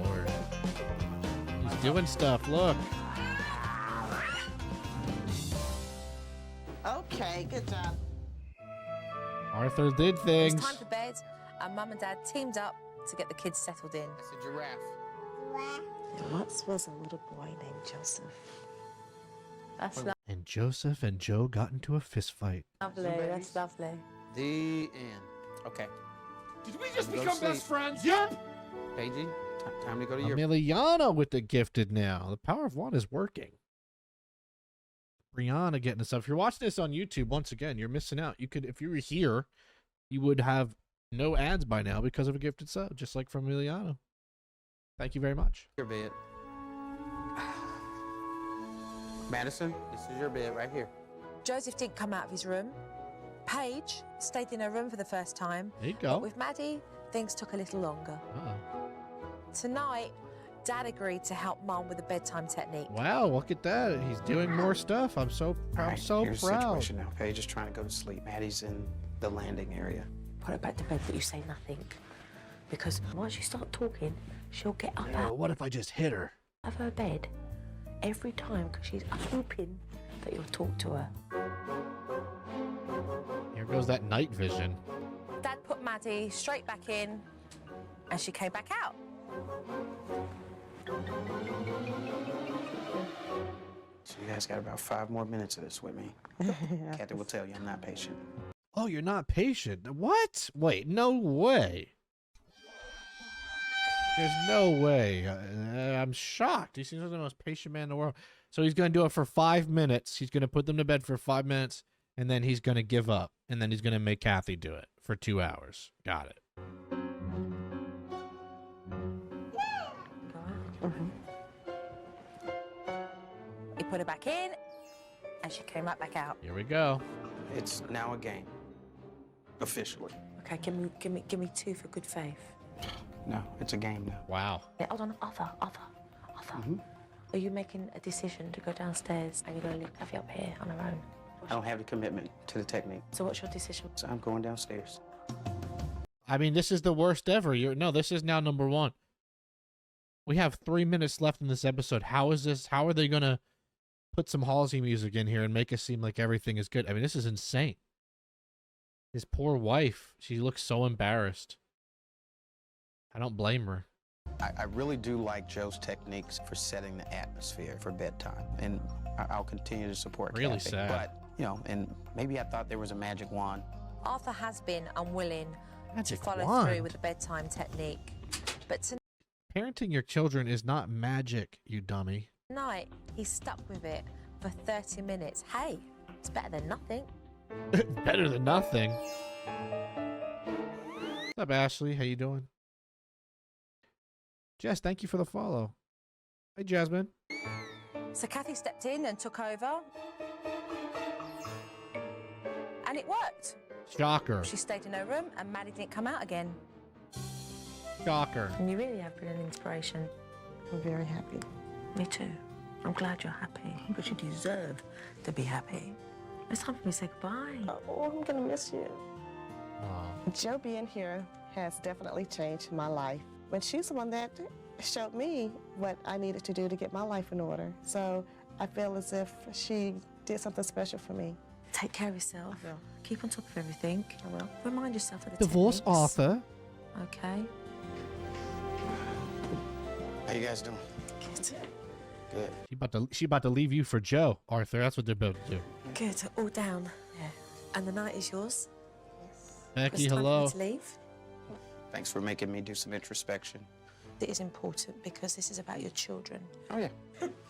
Lord. He's doing stuff. Look. Okay, good job. Arthur did It things. was time for bed, and Mum and Dad teamed up to get the kids settled in. That's a giraffe. There once was a little boy named Joseph. That's And Joseph and Joe got into a fist fight. lovely. That's lovely. The end. Okay. Did we just Go become sleep. best friends? Yep. Paigey, time to go to your... Emiliano with the gifted now. The power of one is working. Brianna getting us up. If you're watching this on YouTube, once again, you're missing out. You could, if you were here, you would have no ads by now because of a gifted sub, just like from Emiliano. Thank you very much. Your bed. Madison, this is your bed right here. Joseph didn't come out of his room. Paige stayed in her room for the first time. There you But go. with Maddie, things took a little longer. Uh-oh. Tonight, Dad agreed to help Mum with the bedtime technique. Wow, look at that. He's doing more stuff. I'm so All proud. right, So here's the proud. situation now. Paige is trying to go to sleep. Maddie's in the landing area. Put her back to bed, but you say nothing. Because once you start talking, she'll get up Oh, what if I just hit her? out of her bed every time because she's hoping that you'll talk to her. Here goes that night vision. Dad put Maddie straight back in and she came back out. So you guys got about 5 more minutes of this with me. Kathy will tell you I'm not patient. Oh, you're not patient. What? Wait, no way. There's no way. I'm shocked. He seems like the most patient man in the world. So he's going to do it for 5 minutes. He's going to put them to bed for 5 minutes, and then he's going to give up. And then he's going to make Kathy do it for 2 hours. Got it. He put her back in and she came right back out. Here we go. It's now a game. Officially. Okay, give me 2 for good faith. No, it's a game now. Wow. Yeah, hold on, Arthur. Are you making a decision to go downstairs and you're going to leave Kathy up here on her own? I don't have the commitment to the technique. So what's your decision? So I'm going downstairs. I mean, this is the worst ever. No, this is now number 1. We have 3 minutes left in this episode. How is this? How are they going to put some Halsey music in here and make it seem like everything is good? I mean, this is insane. His poor wife. She looks so embarrassed. I don't blame her. I really do like Joe's techniques for setting the atmosphere for bedtime, and I'll continue to support Really Kathy. sad. But, you know, and maybe I thought there was a magic wand. Arthur has been unwilling Magic to follow wand. through with the bedtime technique. But Parenting your children is not magic, you dummy. tonight, he's stuck with it for 30 minutes. Hey, it's better than nothing. Better than nothing. What's up, Ashley? How you doing? Jess, thank you for the follow. Hey, Jasmine. So Kathy stepped in and took over. And it worked. Shocker. She stayed in her room and Maddie didn't come out again. Shocker. And you really have been an inspiration. I'm very happy. Me too. I'm glad you're happy because you deserve to be happy. It's time for me to say goodbye. Oh, I'm gonna miss you. Aw. Joe being here has definitely changed my life. But she's the one that showed me what I needed to do to get my life in order. So I feel as if she did something special for me. Take care of yourself. I will. Keep on top of everything. I will. Remind yourself of the Divorce techniques. Arthur. Okay. How you guys doing? Good. She about to leave you for Joe, Arthur. That's what they're about to do. Good. All down. Yeah. And the night is yours. Becky, It's time for hello. me to leave. Thanks for making me do some introspection. It is important because this is about your children. Oh, yeah.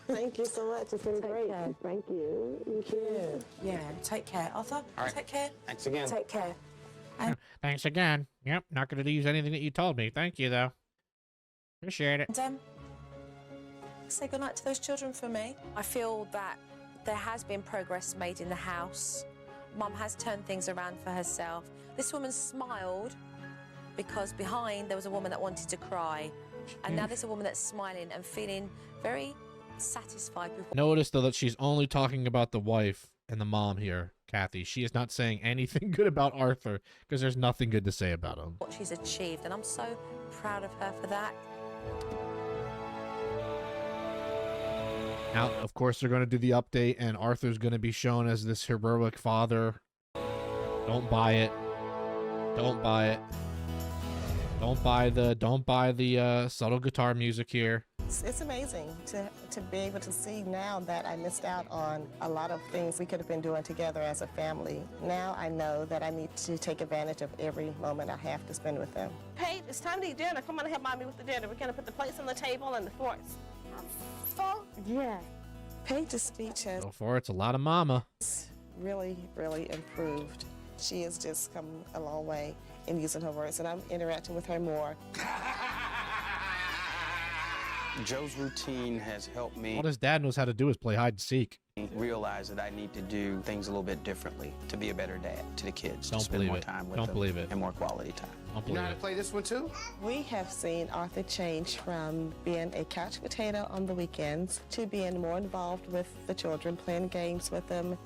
Thank you so much. It's been great. Thank you. Thank you. Yeah. Take care, Arthur. All right. Take care. Thanks again. Take care. Thanks again. Yep, not going to use anything that you told me. Thank you, though. Appreciate it. And say goodnight to those children for me. I feel that there has been progress made in the house. Mum has turned things around for herself. This woman smiled because behind there was a woman that wanted to cry. And now there's a woman that's smiling and feeling very satisfied with Notice, though, that she's only talking about the wife and the mom here, Kathy. She is not saying anything good about Arthur because there's nothing good to say about him. what she's achieved. And I'm so proud of her for that. Now, of course, they're going to do the update, and Arthur's going to be shown as this heroic father. Don't buy it. Don't buy it. Don't buy the subtle guitar music here. It's amazing to be able to see now that I missed out on a lot of things we could have been doing together as a family. Now I know that I need to take advantage of every moment I have to spend with them. Paige, it's time to eat dinner. Come on and help Mommy with the dinner. We're going to put the plates on the table and the forks. Yeah. Paige's speech has Go for it. It's a lot of mama. really, really improved. She has just come a long way in using her words, and I'm interacting with her more. Joe's routine has helped me All his dad knows how to do is play hide and seek. realize that I need to do things a little bit differently to be a better dad to the kids, Don't to spend believe more it. time with Don't them believe it. and more quality time. Don't You know believe how to it. play this one too? We have seen Arthur change from being a couch potato on the weekends to being more involved with the children, playing games with them,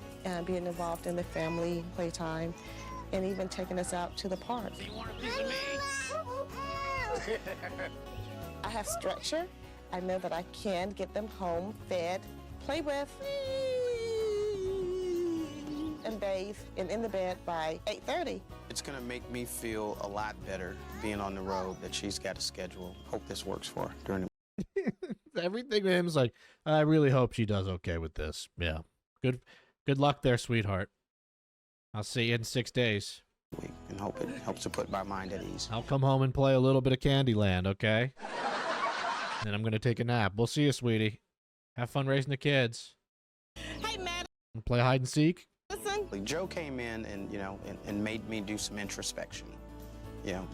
being involved in the family playtime, and even taking us out to the park. You want a piece of me? I have structure. I know that I can get them home, fed, play with, and bathe, and in the bed by 8:30. It's going to make me feel a lot better being on the road that she's got a schedule. Hope this works for her during the Everything to him is like, I really hope she does okay with this. Yeah. Good luck there, sweetheart. I'll see you in 6 days. week and hope it helps to put my mind at ease. I'll come home and play a little bit of Candyland, okay? Then I'm going to take a nap. We'll see you, sweetie. Have fun raising the kids. Hey, Madison. Play hide and seek. Joe came in and, and made me do some introspection.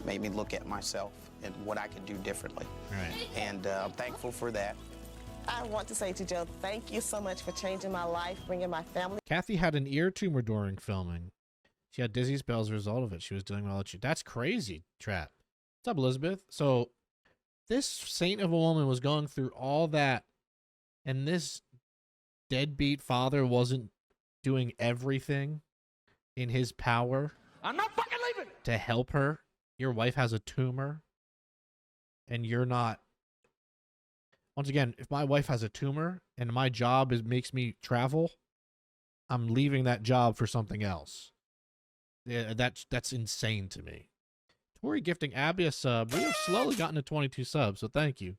Made me look at myself and what I could do differently. Right. And I'm thankful for that. I want to say to Joe, thank you so much for changing my life, bringing my family. Kathy had an ear tumor during filming. She had dizzy spells as a result of it. She was dealing with all that shit. That's crazy, Trap. What's up, Elizabeth? So this saint of a woman was going through all that, and this deadbeat father wasn't doing everything in his power I'm not fucking leaving. to help her. Your wife has a tumor, and you're not. Once again, if my wife has a tumor and my job makes me travel, I'm leaving that job for something else. Yeah, that's insane to me. Tori gifting Abby a sub. We have slowly gotten to 22 subs, so thank you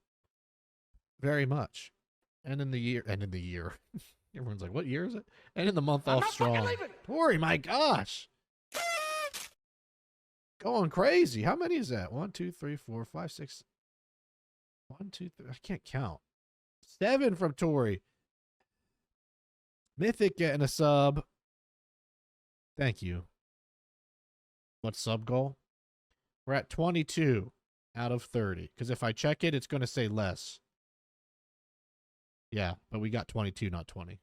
very much. And in the year. Everyone's like, what year is it? And in the month off strong. Tori, my gosh. Going crazy. How many is that? 1, 2, 3, 4, 5, 6. 1, 2, 3. I can't count. 7 from Tori. Mythic getting a sub. Thank you. What's sub goal? We're at 22 out of 30. Because if I check it, it's going to say less. Yeah, but we got 22, not 20.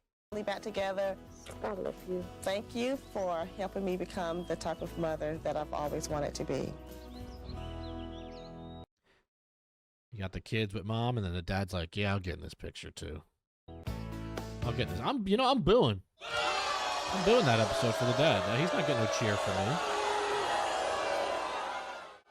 Back together. I love you. Thank you for helping me become the type of mother that I've always wanted to be. You got the kids with mom, and then the dad's like, yeah, I'll get in this picture too. I'll get in this. I'm booing. I'm booing that episode for the dad. He's not getting no cheer from me.